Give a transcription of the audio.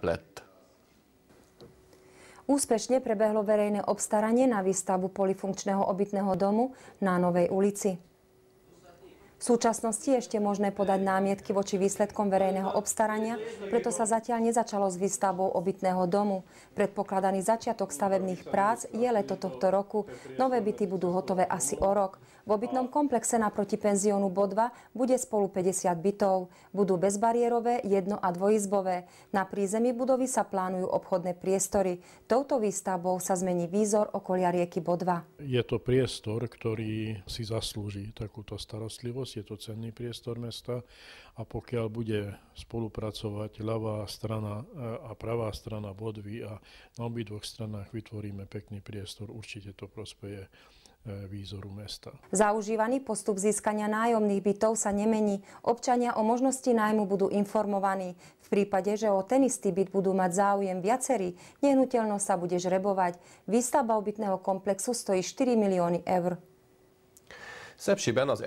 lett. Úspešne prebehlo verejné obstaranie na výstavbu polyfunkčného obytného domu na Novej ulici. V súčasnosti je ešte možné podať námietky voči výsledkom verejného obstarania, preto sa zatiaľ nezačalo s výstavbou obytného domu. Predpokladaný začiatok stavebných prác je leto tohto roku. Nové byty budú hotové asi o rok. V obytnom komplexe naproti penziónu Bodva bude spolu 50 bytov. Budú bezbariérové, jedno- a dvojizbové. Na prízemí budovy sa plánujú obchodné priestory. Touto výstavbou sa zmení výzor okolia rieky Bodva. Je to priestor, ktorý si zaslúži takúto starostlivosť. Je to cenný priestor mesta a pokiaľ bude spolupracovať ľavá strana a pravá strana Bodvy a na obidvoch stranách vytvoríme pekný priestor, určite to prospeje výzoru mesta. Zaužívaný postup získania nájomných bytov sa nemení. Občania o možnosti nájmu budú informovaní. V prípade, že o ten istý byt budú mať záujem viacerí, nehnuteľnosť sa bude žrebovať. Výstavba obytného komplexu stojí 4 milióny eur. Szepsiben az